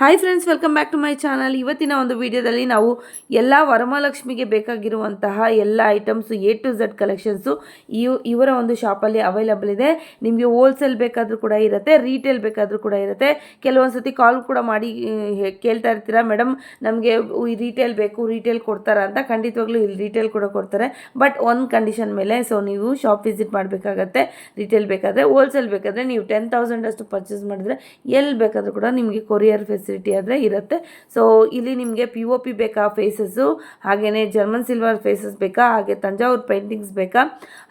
Hi friends, welcome back to my channel. ಇವತ್ತಿನ ಒಂದು ವಿಡಿಯೋದಲ್ಲಿ ನಾವು ಎಲ್ಲ ವರಮಹಾಲಕ್ಷ್ಮಿಗೆ ಬೇಕಾಗಿರುವಂತಹ ಎಲ್ಲ items A to Z collections ಇವರ ಒಂದು ಶಾಪಲ್ಲಿ ಅವೈಲಬಲ್ ಇದೆ. ನಿಮಗೆ ಹೋಲ್ಸೇಲ್ ಬೇಕಾದರೂ ಕೂಡ ಇರುತ್ತೆ, ರೀಟೇಲ್ ಬೇಕಾದರೂ ಕೂಡ ಇರುತ್ತೆ. ಕೆಲವೊಂದು ಸತಿ ಕಾಲ್ ಕೂಡ ಮಾಡಿ ಕೇಳ್ತಾ ಇರ್ತೀರಾ, ಮೇಡಮ್ ನಮಗೆ ರೀಟೇಲ್ ಬೇಕು, ರೀಟೇಲ್ ಕೊಡ್ತಾರಾ ಅಂತ. ಖಂಡಿತವಾಗ್ಲೂ ಇಲ್ಲಿ ರೀಟೇಲ್ ಕೂಡ ಕೊಡ್ತಾರೆ, ಬಟ್ ಒಂದು ಕಂಡೀಷನ್ ಮೇಲೆ. ಸೊ ನೀವು ಶಾಪ್ ವಿಸಿಟ್ ಮಾಡಬೇಕಾಗತ್ತೆ. ರೀಟೇಲ್ ಬೇಕಾದರೆ, ಹೋಲ್ಸೇಲ್ ಬೇಕಾದರೆ ನೀವು 10,000 ಅಷ್ಟು ಪರ್ಚೇಸ್ ಮಾಡಿದ್ರೆ ಎಲ್ಲಿ ಬೇಕಾದರೂ ಕೂಡ ನಿಮಗೆ ಕೊರಿಯರ್ ಫೆಸಿಲಿಟಿ ಆದರೆ ಇರುತ್ತೆ. ಸೊ ಇಲ್ಲಿ ನಿಮಗೆ POP ಬೇಕಾ ಫೇಸಸ್ಸು, ಹಾಗೆಯೇ ಜರ್ಮನ್ ಸಿಲ್ವರ್ ಫೇಸಸ್ ಬೇಕಾ, ಹಾಗೆ ತಂಜಾವೂರು ಪೇಂಟಿಂಗ್ಸ್ ಬೇಕಾ,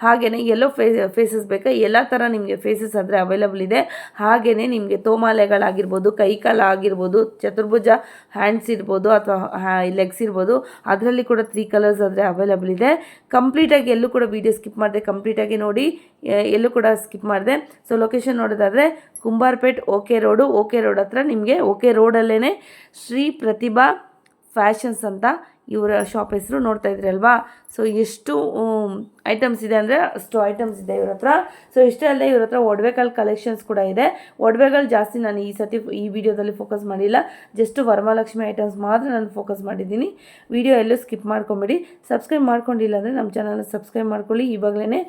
ಹಾಗೆಯೇ ಯೆಲ್ಲೋ ಫೇಸಸ್ ಬೇಕಾ, ಎಲ್ಲ ಥರ ನಿಮಗೆ ಫೇಸಸ್ ಆದರೆ ಅವೈಲಬಲ್ ಇದೆ. ಹಾಗೆಯೇ ನಿಮಗೆ ತೋಮಾಲೆಗಳಾಗಿರ್ಬೋದು, ಕೈಕಾಲ ಆಗಿರ್ಬೋದು, ಚತುರ್ಭುಜ ಹ್ಯಾಂಡ್ಸ್ ಇರ್ಬೋದು ಅಥವಾ ಲೆಗ್ಸ್ ಇರ್ಬೋದು, ಅದರಲ್ಲಿ ಕೂಡ 3 ಕಲರ್ಸ್ ಆದರೆ ಅವೈಲಬಲ್ ಇದೆ. ಕಂಪ್ಲೀಟಾಗಿ ಎಲ್ಲೂ ಕೂಡ ವೀಡಿಯೋ ಸ್ಕಿಪ್ ಮಾಡಿದೆ, ಕಂಪ್ಲೀಟಾಗಿ ನೋಡಿ, ಎಲ್ಲೂ ಕೂಡ ಸ್ಕಿಪ್ ಮಾಡಿದೆ. ಸೊ ಲೊಕೇಶನ್ ನೋಡೋದಾದರೆ ಕುಂಬಾರಪೇಟ್ OK ರೋಡ್ ಹತ್ರ ನಿಮಗೆ OK ರೋಡಲ್ಲೇ ಶ್ರೀ ಪ್ರತಿಭಾ ಫ್ಯಾಷನ್ಸ್ ಅಂತ ಇವರ ಶಾಪ್ ಹೆಸರು ನೋಡ್ತಾ ಇದ್ರಿ ಅಲ್ವಾ. ಸೊ ಎಷ್ಟು ಐಟಮ್ಸ್ ಇದೆ ಅಂದರೆ ಅಷ್ಟು ಐಟಮ್ಸ್ ಇದೆ ಇವ್ರ ಹತ್ರ. ಸೊ ಇಷ್ಟೇ ಅಲ್ಲದೆ ಇವ್ರ ಹತ್ರ ಒಡವೆಗಳ ಕಲೆಕ್ಷನ್ಸ್ ಕೂಡ ಇದೆ. ಒಡವೆಗಳು ಜಾಸ್ತಿ ನಾನು ಈ ವಿಡಿಯೋದಲ್ಲಿ ಫೋಕಸ್ ಮಾಡಿಲ್ಲ, ಜಸ್ಟ್ ವರಮಹಾಲಕ್ಷ್ಮಿ ಐಟಮ್ಸ್ ಮಾತ್ರ ನಾನು ಫೋಕಸ್ ಮಾಡಿದ್ದೀನಿ. ವಿಡಿಯೋ ಎಲ್ಲೂ ಸ್ಕಿಪ್ ಮಾಡ್ಕೊಂಬಿಡಿ. ಸಬ್ಸ್ಕ್ರೈಬ್ ಮಾಡ್ಕೊಂಡಿಲ್ಲ ಅಂದರೆ ನಮ್ಮ ಚಾನಲ್ನ ಸಬ್ಸ್ಕ್ರೈಬ್ ಮಾಡ್ಕೊಳ್ಳಿ. ಇವಾಗಲೇ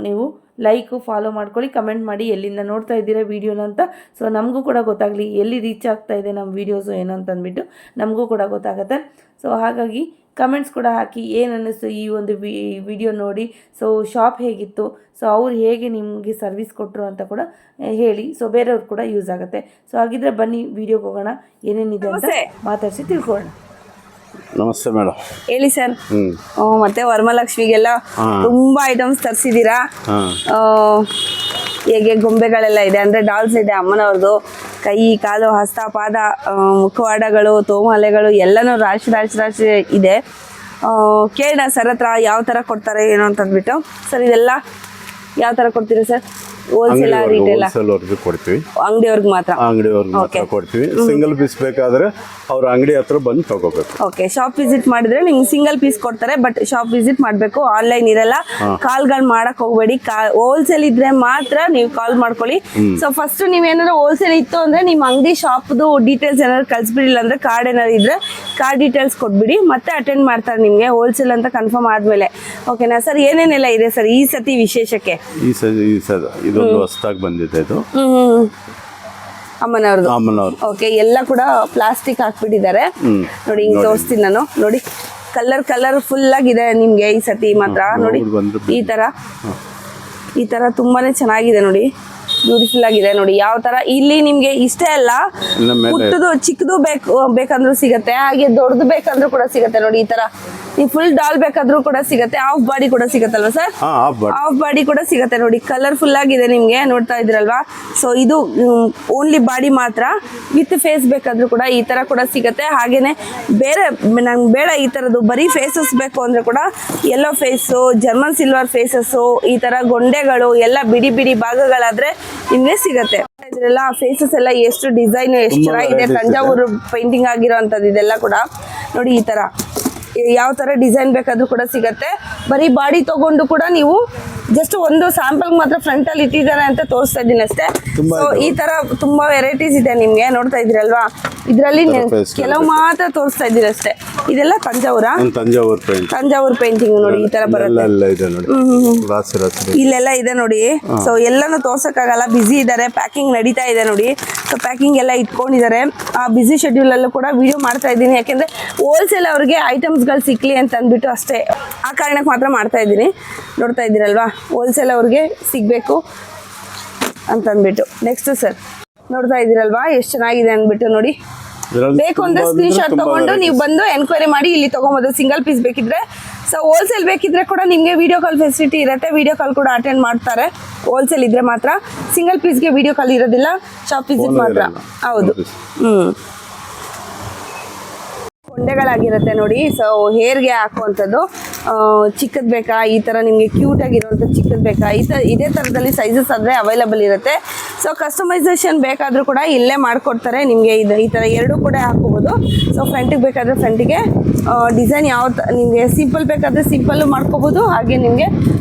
ನೀವು ಲೈಕು ಫಾಲೋ ಮಾಡ್ಕೊಳ್ಳಿ, ಕಮೆಂಟ್ ಮಾಡಿ ಎಲ್ಲಿಂದ ನೋಡ್ತಾ ಇದ್ದೀರಾ ವೀಡಿಯೋನ ಅಂತ. ಸೊ ನಮಗೂ ಕೂಡ ಗೊತ್ತಾಗಲಿ ಎಲ್ಲಿ ರೀಚ್ ಆಗ್ತಾ ಇದೆ ನಮ್ಮ ವೀಡಿಯೋಸು ಏನು ಅಂತಂದ್ಬಿಟ್ಟು ನಮಗೂ ಕೂಡ ಗೊತ್ತಾಗುತ್ತೆ. ಸೊ ಹಾಗಾಗಿ ಕಮೆಂಟ್ಸ್ ಕೂಡ ಹಾಕಿ, ಏನು ಅನ್ನಿಸ್ತು ಈ ಒಂದು ವಿಡಿಯೋ ನೋಡಿ, ಸೊ ಶಾಪ್ ಹೇಗಿತ್ತು, ಸೊ ಅವ್ರು ಹೇಗೆ ನಿಮಗೆ ಸರ್ವಿಸ್ ಕೊಟ್ಟರು ಅಂತ ಕೂಡ ಹೇಳಿ. ಸೊ ಬೇರೆಯವ್ರು ಕೂಡ ಯೂಸ್ ಆಗುತ್ತೆ. ಸೊ ಹಾಗಿದ್ರೆ ಬನ್ನಿ ವಿಡಿಯೋಗೆ ಹೋಗೋಣ, ಏನೇನಿದೆ ಅಂತ ಮಾತಾಡಿಸಿ ತಿಳ್ಕೊಳ್ಳೋಣ. ನಮಸ್ತೆ ಮೇಡಮ್. ಹೇಳಿ ಸರ್. ಮತ್ತೆ ವರಮಹಾಲಕ್ಷ್ಮಿಗೆಲ್ಲ ತುಂಬಾ ಐಟಮ್ಸ್ ತರಿಸಿದ್ದೀರಾ. ಹೇಗೆ ಗೊಂಬೆಗಳೆಲ್ಲ ಇದೆ ಅಂದರೆ ಡಾಲ್ಸ್ ಇದೆ, ಅಮ್ಮನವ್ರದ್ದು ಕೈ ಕಾಲು ಹಸ್ತ ಪಾದ ಮುಖವಾಡಗಳು ತೋಮಾಲೆಗಳು ಎಲ್ಲನೂ ರಾಶಿ ರಾಶಿ ರಾಶಿ ಇದೆ. ಕೇಳೋಣ ಸರ್ ಹತ್ರ ಯಾವ ಥರ ಕೊಡ್ತಾರೆ ಏನು ಅಂತಂದ್ಬಿಟ್ಟು. ಸರ್ ಇದೆಲ್ಲ ಯಾವ ಥರ ಕೊಡ್ತೀರಾ ಸರ್? ಹೋಲ್ಸೇಲ್ ರಿಟೇಲ್ ಕೊಡ್ತೀವಿ, ಅಂಗಡಿಯವ್ರಿಗೆ ಮಾತ್ರ ಮಾತ್ರ ಕೊಡ್ತೀವಿ. ಸಿಂಗಲ್ ಪೀಸ್ ಬೇಕಾದ್ರೆ ಅವ್ರ ಅಂಗಡಿ ಹತ್ರ ಬಂದು ತಗೋಬೇಕು. ಓಕೆ, ಶಾಪ್ ವಿಸಿಟ್ ಮಾಡಿದ್ರೆ ನಿಮ್ಗೆ ಸಿಂಗಲ್ ಪೀಸ್ ಕೊಡ್ತಾರೆ, ಬಟ್ ಶಾಪ್ ವಿಸಿಟ್ ಮಾಡಬೇಕು, ಆನ್ಲೈನ್ ಇರಲ್ಲ. ಕಾಲ್ಗಳು ಮಾಡಕ್ ಹೋಗ್ಬೇಡಿ, ಹೋಲ್ಸೇಲ್ ಇದ್ರೆ ಮಾತ್ರ ನೀವು ಕಾಲ್ ಮಾಡ್ಕೊಳ್ಳಿ. ಸೊ ಫಸ್ಟ್ ನೀವೇನಾದ್ರು ಹೋಲ್ಸೇಲ್ ಇತ್ತು ಅಂದ್ರೆ ನಿಮ್ಮ ಅಂಗಡಿ ಶಾಪ್ದು ಡೀಟೇಲ್ಸ್ ಏನಾದ್ರು ಕಳ್ಸ್ಬಿಡಿಲ್ಲ ಅಂದ್ರೆ ಕಾರ್ಡ್ ಏನಾದ್ರು ಇದ್ರೆ ಕಾರ್ಡ್ ಡೀಟೇಲ್ಸ್ ಕೊಟ್ಬಿಡಿ, ಮತ್ತೆ ಅಟೆಂಡ್ ಮಾಡ್ತಾರೆ ನಿಮ್ಗೆ ಹೋಲ್ಸೇಲ್ ಅಂತ ಕನ್ಫರ್ಮ್ ಆದ್ಮೇಲೆ. ಓಕೆನಾ ಸರ್? ಏನೇನೆಲ್ಲ ಇದೆ ಸರ್ ಈ ಸತಿ ವಿಶೇಷಕ್ಕೆ? ಇದೊಂದು ಹೊಸದಾಗಿ ಬಂದಿದೆ, ಇದು ಅಮ್ಮನವ್ರದ್ದು. ಓಕೆ, ಎಲ್ಲ ಕೂಡ ಪ್ಲಾಸ್ಟಿಕ್ ಹಾಕ್ಬಿಟ್ಟಿದ್ದಾರೆ ನೋಡಿ. ಹಿಂಗ್ ತೋರಿಸ್ತೀನಿ ನಾನು ನೋಡಿ. ಕಲರ್ ಫುಲ್ ಆಗಿದೆ ನಿಮ್ಗೆ ಈ ಸತಿ ಮಾತ್ರ ನೋಡಿ. ಈ ತರ ತುಂಬಾನೇ ಚೆನ್ನಾಗಿದೆ ನೋಡಿ, ಬ್ಯೂಟಿಫುಲ್ ಆಗಿದೆ ನೋಡಿ. ಯಾವ ತರ ಇಲ್ಲಿ ನಿಮ್ಗೆ ಇಷ್ಟೇ ಅಲ್ಲ, ಪುಟ್ಟದು ಚಿಕ್ಕದು ಬೇಕಂದ್ರೂ ಸಿಗತ್ತೆ, ಹಾಗೆ ದೊಡ್ಡದು ಬೇಕಂದ್ರೂ ಕೂಡ ಸಿಗತ್ತೆ ನೋಡಿ. ಈ ತರ ನೀವು ಫುಲ್ ಡಾಲ್ ಬೇಕಾದ್ರೂ ಕೂಡ ಸಿಗತ್ತೆ, ಹಾಫ್ ಬಾಡಿ ಕೂಡ ಸಿಗತ್ತಲ್ವಾ ಸರ್? ಹಾಫ್ ಬಾಡಿ ಕೂಡ ಸಿಗತ್ತೆ ನೋಡಿ. ಕಲರ್ಫುಲ್ ಆಗಿದೆ ನಿಮ್ಗೆ, ನೋಡ್ತಾ ಇದ್ರಲ್ವಾ. ಸೊ ಇದು ಓನ್ಲಿ ಬಾಡಿ ಮಾತ್ರ, ವಿತ್ ಫೇಸ್ ಬೇಕಾದ್ರೂ ಕೂಡ ಈ ತರ ಕೂಡ ಸಿಗತ್ತೆ. ಹಾಗೇನೆ ಬೇರೆ ನಂಗೆ ಬೇಡ ಈ ತರದ್ದು ಬರೀ ಫೇಸಸ್ ಬೇಕು ಅಂದ್ರೆ ಕೂಡ yellow face, German silver faces, ಈ ತರ ಗೊಂಡೆಗಳು ಎಲ್ಲ ಬಿಡಿ ಬಿಡಿ ಭಾಗಗಳಾದ್ರೆ ನಿಮ್ಗೆ ಸಿಗತ್ತೆ. ಇದ್ರೆಲ್ಲ ಫೇಸಸ್ ಎಲ್ಲ ಎಷ್ಟು ಡಿಸೈನ್ ಎಷ್ಟು ಚೆನ್ನಾಗಿದೆ, ತಂಜಾವೂರು ಪೇಂಟಿಂಗ್ ಆಗಿರೋ ಅಂತದ್ದು ಇದೆಲ್ಲ ಕೂಡ ನೋಡಿ. ಈ ತರ ಯಾವ ತರ ಡಿಸೈನ್ ಬೇಕಾದ್ರೂ ಕೂಡ ಸಿಗತ್ತೆ. ಬರೀ ಬಾಡಿ ತಗೊಂಡು ಕೂಡ ನೀವು ಜಸ್ಟ್ ಒಂದು ಸ್ಯಾಂಪಲ್ ಮಾತ್ರ ಫ್ರಂಟ್ ಅಲ್ಲಿ ಇಟ್ಟಿದ್ದಾರೆ ಅಂತ ತೋರಿಸ್ತಾ ಇದ್ದೀನಿ ಅಷ್ಟೇ. ಸೊ ಈ ತರ ತುಂಬಾ ವೆರೈಟೀಸ್ ಇದೆ ನಿಮ್ಗೆ, ನೋಡ್ತಾ ಇದ್ರಲ್ವಾ. ಇದ್ರಲ್ಲಿ ಕೆಲವು ಮಾತ್ರ ತೋರಿಸ್ತಾ ಇದ್ದೀರಿ ಅಷ್ಟೇ. ಇದೆಲ್ಲ ತಂಜಾವೂರು ಪೇಂಟಿಂಗ್ ನೋಡಿ. ಈ ತರ ಬರುತ್ತೆ, ಇಲ್ಲೆಲ್ಲ ಇದೆ ನೋಡಿ. ಸೊ ಎಲ್ಲಾನು ತೋರ್ಸಕ್ಕಾಗಲ್ಲ, ಬಿಸಿ ಇದ್ದಾರೆ, ಪ್ಯಾಕಿಂಗ್ ನಡೀತಾ ಇದೆ ನೋಡಿ. ಸೊ ಪ್ಯಾಕಿಂಗ್ ಎಲ್ಲ ಇಟ್ಕೊಂಡಿದ್ದಾರೆ. ಆ ಬಿಸಿ ಶೆಡ್ಯೂಲ್ ಅಲ್ಲೂ ಕೂಡ ವಿಡಿಯೋ ಮಾಡ್ತಾ ಇದ್ದೀನಿ, ಯಾಕೆಂದ್ರೆ ಹೋಲ್ಸೇಲ್ ಅವ್ರಿಗೆ ಐಟಮ್ಸ್ಗಳು ಸಿಕ್ಲಿ ಅಂತ ಅಂದ್ಬಿಟ್ಟು ಅಷ್ಟೇ, ಆ ಕಾರಣಕ್ಕೆ ಮಾತ್ರ ಮಾಡ್ತಾ ಇದ್ದೀನಿ. ನೋಡ್ತಾ ಇದ್ದೀರಲ್ವಾ, ಹೋಲ್ಸೇಲ್ ಅವ್ರಿಗೆ ಸಿಗಬೇಕು ಅಂತಂದ್ಬಿಟ್ಟು. ನೆಕ್ಸ್ಟ್ ಸರ್ ನೋಡ್ತಾ ಇದ್ದೀರಲ್ವಾ ಎಷ್ಟು ಚೆನ್ನಾಗಿದೆ ಅಂದ್ಬಿಟ್ಟು ನೋಡಿ. ಬೇಕು ಅಂದ್ರೆ ಸ್ಕ್ರೀನ್ ಶಾಟ್ ತಗೊಂಡು ನೀವು ಬಂದು ಎನ್ಕ್ವೈರಿ ಮಾಡಿ ಇಲ್ಲಿ ತಗೊಂಬೋದು, ಸಿಂಗಲ್ ಪೀಸ್ ಬೇಕಿದ್ರೆ. ಸೊ ಹೋಲ್ಸೇಲ್ ಬೇಕಿದ್ರೆ ಕೂಡ ನಿಮಗೆ ವಿಡಿಯೋ ಕಾಲ್ ಫೆಸಿಲಿಟಿ ಇರುತ್ತೆ, ವಿಡಿಯೋ ಕಾಲ್ ಕೂಡ ಅಟೆಂಡ್ ಮಾಡ್ತಾರೆ. ಹೋಲ್ಸೇಲ್ ಇದ್ರೆ ಮಾತ್ರ, ಸಿಂಗಲ್ ಪೀಸ್ಗೆ ವಿಡಿಯೋ ಕಾಲ್ ಇರೋದಿಲ್ಲ, ಶಾಪ್ ವಿಸಿಟ್ ಮಾತ್ರ. ಹೌದು. ಗೊಂಡೆಗಳಾಗಿರುತ್ತೆ ನೋಡಿ. ಸೊ ಹೇರ್ಗೆ ಹಾಕುವಂಥದ್ದು ಚಿಕ್ಕದ್ ಬೇಕಾ, ಈ ತರ ನಿಮಗೆ ಕ್ಯೂಟ್ ಆಗಿರುವಂಥ ಚಿಕ್ಕದ್ ಬೇಕಾ, ಇದೇ ತರದಲ್ಲಿ ಸೈಜಸ್ ಆದ್ರೆ ಅವೈಲಬಲ್ ಇರುತ್ತೆ. ಸೊ ಕಸ್ಟಮೈಸೇಷನ್ ಬೇಕಾದರೂ ಕೂಡ ಇಲ್ಲೇ ಮಾಡಿಕೊಡ್ತಾರೆ ನಿಮಗೆ. ಇದು ಈ ಥರ ಎರಡು ಕೂಡ ಹಾಕೋಬೋದು. ಸೊ ಫ್ರಂಟಿಗೆ ಬೇಕಾದರೆ ಫ್ರಂಟಿಗೆ ಡಿಸೈನ್ ನಿಮಗೆ ಸಿಂಪಲ್ ಬೇಕಾದರೆ ಸಿಂಪಲ್ಲು ಮಾಡ್ಕೋಬೋದು, ಹಾಗೆ ನಿಮಗೆ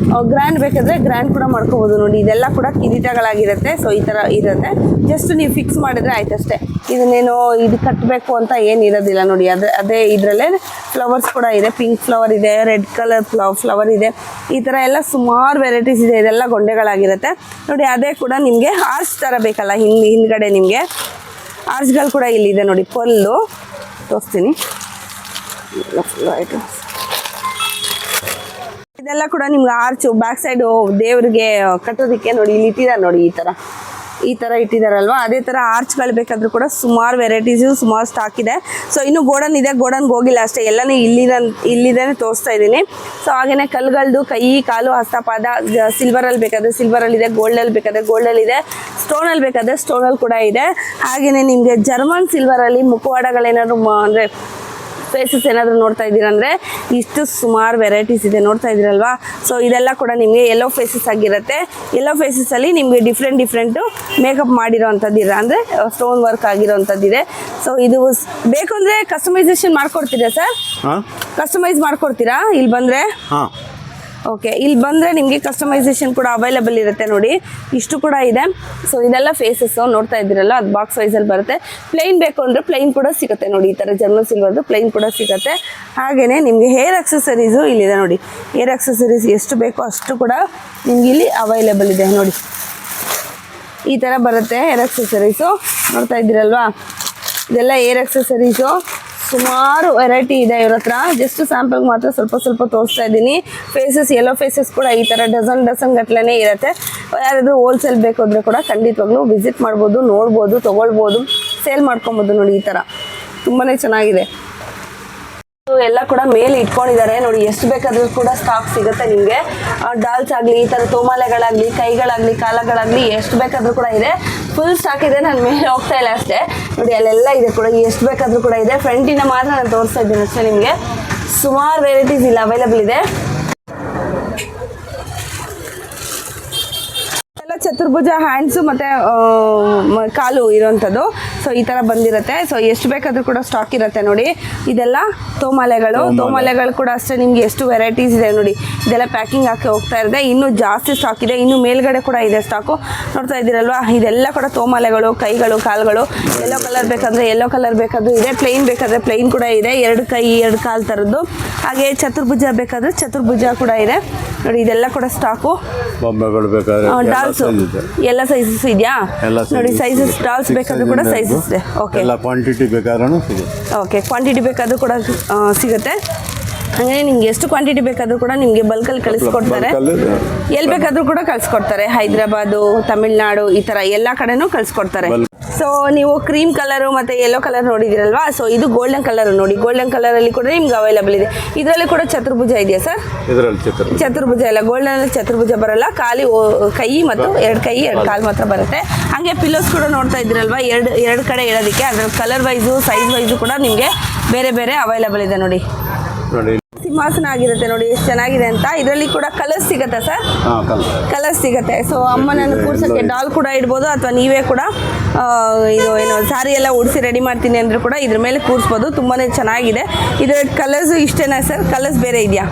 ಗ್ರ್ಯಾಂಡ್ ಬೇಕಾದರೆ ಗ್ರ್ಯಾಂಡ್ ಕೂಡ ಮಾಡ್ಕೋಬೋದು. ನೋಡಿ ಇದೆಲ್ಲ ಕೂಡ ಕಿರೀಟಗಳಾಗಿರುತ್ತೆ. ಸೊ ಈ ಥರ ಇರುತ್ತೆ, ಜಸ್ಟ್ ನೀವು ಫಿಕ್ಸ್ ಮಾಡಿದ್ರೆ ಆಯ್ತಷ್ಟೇ. ಇದನ್ನೇನು ಇದು ಕಟ್ಟಬೇಕು ಅಂತ ಏನಿರೋದಿಲ್ಲ ನೋಡಿ. ಅದೇ ಇದರಲ್ಲೇ ಫ್ಲವರ್ಸ್ ಕೂಡ ಇದೆ, ಪಿಂಕ್ ಫ್ಲವರ್ ಇದೆ, ರೆಡ್ ಕಲರ್ ಫ್ಲವರ್ ಇದೆ, ಈ ಥರ ಎಲ್ಲ ಸುಮಾರು ವೆರೈಟೀಸ್ ಇದೆ. ಇದೆಲ್ಲ ಗೊಂಡೆಗಳಾಗಿರುತ್ತೆ ನೋಡಿ. ಅದೇ ಕೂಡ ನಿಮಗೆ ಆರ್ಚ್ ಥರ ಬೇಕಲ್ಲ ಹಿಂದ್ಗಡೆ ನಿಮಗೆ ಆರ್ಚ್ಗಳು ಕೂಡ ಇಲ್ಲಿದೆ ನೋಡಿ. ಪಲ್ಲು ತೋರಿಸ್ತೀನಿ, ಇದೆಲ್ಲ ಕೂಡ ನಿಮ್ಗೆ ಆರ್ಚು ಬ್ಯಾಕ್ ಸೈಡು ದೇವ್ರಿಗೆ ಕಟ್ಟೋದಕ್ಕೆ ನೋಡಿ ಇಲ್ಲಿ ಇಟ್ಟಿದ್ದಾರೆ ನೋಡಿ. ಈ ಥರ ಇಟ್ಟಿದ್ದಾರಲ್ವ, ಅದೇ ಥರ ಆರ್ಚ್ಗಳು ಬೇಕಾದರೂ ಕೂಡ ಸುಮಾರು ವೆರೈಟೀಸು ಸುಮಾರು ಸ್ಟಾಕ್ ಇದೆ. ಸೊ ಇನ್ನು ಗೋಡನ್ ಇದೆ, ಗೋಡನ್ಗೆ ಹೋಗಿಲ್ಲ ಅಷ್ಟೇ, ಎಲ್ಲನೂ ಇಲ್ಲಿದೆ ತೋರಿಸ್ತಾ ಇದ್ದೀನಿ. ಸೊ ಹಾಗೆಯೇ ಕಲ್ಗಳದ್ದು ಕೈ ಕಾಲು ಹಸ್ತಪಾದ ಸಿಲ್ವರಲ್ಲಿ ಬೇಕಾದರೆ ಸಿಲ್ವರಲ್ಲಿ ಇದೆ, ಗೋಲ್ಡಲ್ಲಿ ಬೇಕಾದರೆ ಗೋಲ್ಡಲ್ಲಿ ಇದೆ, ಸ್ಟೋನಲ್ಲಿ ಬೇಕಾದರೆ ಸ್ಟೋನಲ್ಲಿ ಕೂಡ ಇದೆ. ಹಾಗೆಯೇ ನಿಮಗೆ ಜರ್ಮನ್ ಸಿಲ್ವರಲ್ಲಿ ಮುಖವಾಡಗಳೇನಾದ್ರು ಅಂದರೆ ಫೇಸಸ್ ಏನಾದರೂ ನೋಡ್ತಾ ಇದ್ದೀರಾ ಅಂದರೆ ಇಷ್ಟು ಸುಮಾರು ವೆರೈಟೀಸ್ ಇದೆ, ನೋಡ್ತಾ ಇದ್ದೀರಲ್ವಾ. ಸೊ ಇದೆಲ್ಲ ಕೂಡ ನಿಮಗೆ ಯೆಲ್ಲೋ ಫೇಸಸ್ ಆಗಿರುತ್ತೆ. ಯೆಲ್ಲೋ ಫೇಸಸಲ್ಲಿ ನಿಮಗೆ ಡಿಫ್ರೆಂಟು ಮೇಕಪ್ ಮಾಡಿರೋ ಅಂಥದ್ದಿದೆ, ಅಂದರೆ ಸ್ಟೋನ್ ವರ್ಕ್ ಆಗಿರೋ ಅಂಥದ್ದಿದೆ. ಸೊ ಇದು ಬೇಕು ಅಂದರೆ ಕಸ್ಟಮೈಸೇಷನ್ ಮಾಡ್ಕೊಡ್ತೀರಾ ಸರ್? ಕಸ್ಟಮೈಸ್ ಮಾಡ್ಕೊಡ್ತೀರಾ ಇಲ್ಲಿ ಬಂದರೆ? ಓಕೆ, ಇಲ್ಲಿ ಬಂದರೆ ನಿಮಗೆ ಕಸ್ಟಮೈಸೇಷನ್ ಕೂಡ ಅವೈಲೇಬಲ್ ಇರುತ್ತೆ ನೋಡಿ. ಇಷ್ಟು ಕೂಡ ಇದೆ. ಸೊ ಇದೆಲ್ಲ ಫೇಸಸ್ಸು ನೋಡ್ತಾ ಇದ್ದೀರಲ್ಲ, ಅದು ಬಾಕ್ಸ್ ವೈಸಲ್ಲಿ ಬರುತ್ತೆ. ಪ್ಲೈನ್ ಬೇಕು ಅಂದರೆ ಪ್ಲೈನ್ ಕೂಡ ಸಿಗುತ್ತೆ ನೋಡಿ. ಈ ಥರ ಜರ್ಮನ್ ಸಿಲ್ವರ್ದು ಪ್ಲೈನ್ ಕೂಡ ಸಿಗುತ್ತೆ. ಹಾಗೆಯೇ ನಿಮಗೆ ಹೇರ್ ಅಕ್ಸೆಸರೀಸು ಇಲ್ಲಿದೆ ನೋಡಿ. ಹೇರ್ ಅಕ್ಸೆಸರೀಸ್ ಎಷ್ಟು ಬೇಕೋ ಅಷ್ಟು ಕೂಡ ನಿಮ್ಗೆ ಇಲ್ಲಿ ಅವೈಲೇಬಲ್ ಇದೆ ನೋಡಿ. ಈ ಥರ ಬರುತ್ತೆ ಹೇರ್ ಅಕ್ಸೆಸರೀಸು, ನೋಡ್ತಾ ಇದ್ದೀರಲ್ವಾ. ಇದೆಲ್ಲ ಹೇರ್ ಅಕ್ಸೆಸರೀಸು ಸುಮಾರು ವೆರೈಟಿ ಇದೆ ಇವ್ರ ಹತ್ರ. ಜಸ್ಟ್ ಸ್ಯಾಂಪಲ್ಗೆ ಮಾತ್ರ ಸ್ವಲ್ಪ ತೋರಿಸ್ತಾ ಇದ್ದೀನಿ. ಫೇಸಸ್ ಯೆಲ್ಲೋ ಫೇಸಸ್ ಕೂಡ ಈ ಥರ ಡಜನ್ ಗಟ್ಟಲೆ ಇರುತ್ತೆ. ಯಾರಾದರೂ ಹೋಲ್ಸೇಲ್ ಬೇಕಾದರೆ ಕೂಡ ಖಂಡಿತವಾಗ್ಲೂ ವಿಸಿಟ್ ಮಾಡ್ಬೋದು, ನೋಡ್ಬೋದು, ತೊಗೊಳ್ಬೋದು, ಸೇಲ್ ಮಾಡ್ಕೊಬೋದು ನೋಡಿ. ಈ ಥರ ತುಂಬಾ ಚೆನ್ನಾಗಿದೆ. ಎಲ್ಲ ಕೂಡ ಮೇಲೆ ಇಟ್ಕೊಂಡಿದ್ದಾರೆ ನೋಡಿ. ಎಷ್ಟು ಬೇಕಾದರೂ ಕೂಡ ಸ್ಟಾಕ್ ಸಿಗುತ್ತೆ ನಿಮಗೆ. ಡಾಲ್ಸ್ ಆಗಲಿ, ಈ ಥರ ತೋಮಾಲೆಗಳಾಗಲಿ, ಕೈಗಳಾಗಲಿ, ಕಾಲಗಳಾಗಲಿ ಎಷ್ಟು ಬೇಕಾದರೂ ಕೂಡ ಇದೆ. ಫುಲ್ ಸ್ಟಾಕ್ ಇದೆ. ನಾನು ಮೇಲೆ ಹೋಗ್ತಾ ಇಲ್ಲ ಅಷ್ಟೇ ನೋಡಿ. ಅಲ್ಲೆಲ್ಲ ಇದೆ ಕೂಡ, ಎಷ್ಟು ಬೇಕಾದರೂ ಕೂಡ ಇದೆ. ಫ್ರಂಟಿನ ಮಾತ್ರ ನಾನು ತೋರಿಸ್ತಾ ಇದ್ದೀನಿ ಅಷ್ಟೇ. ನಿಮಗೆ ಸುಮಾರು ವೆರೈಟೀಸ್ ಇಲ್ಲಿ ಅವೈಲೇಬಲ್ ಇದೆ. ಚತುರ್ಭುಜ ಹ್ಯಾಂಡ್ಸು ಮತ್ತು ಕಾಲು ಇರೋವಂಥದ್ದು. ಸೊ ಈ ಥರ ಬಂದಿರುತ್ತೆ. ಸೊ ಎಷ್ಟು ಬೇಕಾದರೂ ಕೂಡ ಸ್ಟಾಕ್ ಇರುತ್ತೆ ನೋಡಿ. ಇದೆಲ್ಲ ತೋಮಾಲೆಗಳು ಕೂಡ ಅಷ್ಟೇ. ನಿಮಗೆ ಎಷ್ಟು ವೆರೈಟೀಸ್ ಇದೆ ನೋಡಿ. ಇದೆಲ್ಲ ಪ್ಯಾಕಿಂಗ್ ಹಾಕಿ ಹೋಗ್ತಾ ಇದೆ. ಇನ್ನೂ ಜಾಸ್ತಿ ಸ್ಟಾಕ್ ಇದೆ. ಇನ್ನೂ ಮೇಲ್ಗಡೆ ಕೂಡ ಇದೆ ಸ್ಟಾಕು, ನೋಡ್ತಾ ಇದ್ದೀರಲ್ವಾ. ಇದೆಲ್ಲ ಕೂಡ ತೋಮಾಲೆಗಳು, ಕೈಗಳು, ಕಾಲುಗಳು. ಯೆಲ್ಲೋ ಕಲರ್ ಬೇಕಾದರೆ ಯೆಲ್ಲೋ ಕಲರ್ ಬೇಕಾದರೂ ಇದೆ, ಪ್ಲೈನ್ ಬೇಕಾದರೆ ಪ್ಲೈನ್ ಕೂಡ ಇದೆ, 2 ಕೈ 2 ಕಾಲು ಥರದ್ದು. ಹಾಗೆ ಚತುರ್ಭುಜ ಬೇಕಾದರೆ ಚತುರ್ಭುಜ ಕೂಡ ಇದೆ ನೋಡಿ. ಇದೆಲ್ಲ ಕೂಡ ಸ್ಟಾಕು. ಡಾಲ್ಸ್ ಎಲ್ಲ ಸೈಜಸ್ ಇದೆಯಾ ನೋಡಿ. ಸೈಜಸ್ ಡಾಲ್ಸ್ ಬೇಕಾದ್ರೂ ಕೂಡ ಸೈಜಸ್ ಇದೆ. ಓಕೆ, ಕ್ವಾಂಟಿಟಿ ಬೇಕಾದ್ರೂ ಓಕೆ, ಕ್ವಾಂಟಿಟಿ ಬೇಕಾದ್ರೂ ಕೂಡ ಸಿಗುತ್ತೆ. ಹಾಗೆ ನಿಮ್ಗೆ ಎಷ್ಟು ಕ್ವಾಂಟಿಟಿ ಬೇಕಾದರೂ ಕೂಡ ನಿಮಗೆ ಬಲ್ಕಲ್ಲಿ ಕಳಿಸ್ಕೊಡ್ತಾರೆ. ಎಲ್ಲಿ ಬೇಕಾದರೂ ಕೂಡ ಕಳಿಸ್ಕೊಡ್ತಾರೆ. ಹೈದ್ರಾಬಾದು, ತಮಿಳ್ನಾಡು, ಈ ಥರ ಎಲ್ಲ ಕಡೆನೂ ಕಳಿಸ್ಕೊಡ್ತಾರೆ. ಸೊ ನೀವು ಕ್ರೀಮ್ ಕಲರು ಮತ್ತು ಯೆಲ್ಲೋ ಕಲರ್ ನೋಡಿದಿರಲ್ವಾ. ಸೊ ಇದು ಗೋಲ್ಡನ್ ಕಲರ್ ನೋಡಿ. ಗೋಲ್ಡನ್ ಕಲರಲ್ಲಿ ಕೂಡ ನಿಮ್ಗೆ ಅವೈಲೇಬಲ್ ಇದೆ. ಇದರಲ್ಲಿ ಕೂಡ ಚತುರ್ಭುಜ ಇದೆಯಾ ಸರ್? ಚತುರ್ಭುಜ ಇಲ್ಲ, ಗೋಲ್ಡನಲ್ಲಿ ಚತುರ್ಭುಜ ಬರಲ್ಲ. ಖಾಲಿ ಕೈ ಮತ್ತು 2 ಕೈ 2 ಕಾಲು ಮಾತ್ರ ಬರುತ್ತೆ. ಹಾಗೆ ಪಿಲ್ಲೋಸ್ ಕೂಡ ನೋಡ್ತಾ ಇದ್ದೀರಲ್ವಾ, ಎರಡು ಕಡೆ ಇಡೋದಕ್ಕೆ. ಅದರ ಕಲರ್ ವೈಸು ಸೈಜ್ ವೈಸು ಕೂಡ ನಿಮಗೆ ಬೇರೆ ಅವೈಲೇಬಲ್ ಇದೆ ನೋಡಿ. ಸಿಂಹಾಸನ ಆಗಿರುತ್ತೆ ನೋಡಿ, ಎಷ್ಟು ಚೆನ್ನಾಗಿದೆ ಅಂತ. ಇದರಲ್ಲಿ ಕೂಡ ಕಲರ್ಸ್ ಸಿಗುತ್ತೆ ಸರ್? ಕಲರ್ಸ್ ಸಿಗುತ್ತೆ. ಸೊ ಅಮ್ಮನನ್ನು ಕೂರ್ಸೋಕ್ಕೆ ಡಾಲ್ ಕೂಡ ಇಡ್ಬೋದು, ಅಥವಾ ನೀವೇ ಕೂಡ ಇದು ಏನು ಸಾರಿ ಎಲ್ಲ ಉಡಿಸಿ ರೆಡಿ ಮಾಡ್ತೀನಿ ಅಂದರೂ ಕೂಡ ಇದ್ರ ಮೇಲೆ ಕೂರಿಸ್ಬೋದು. ತುಂಬಾ ಚೆನ್ನಾಗಿದೆ. ಇದರ ಕಲರ್ಸು ಇಷ್ಟೇನಾ ಸರ್? ಕಲರ್ಸ್ ಬೇರೆ ಇದೆಯಾ?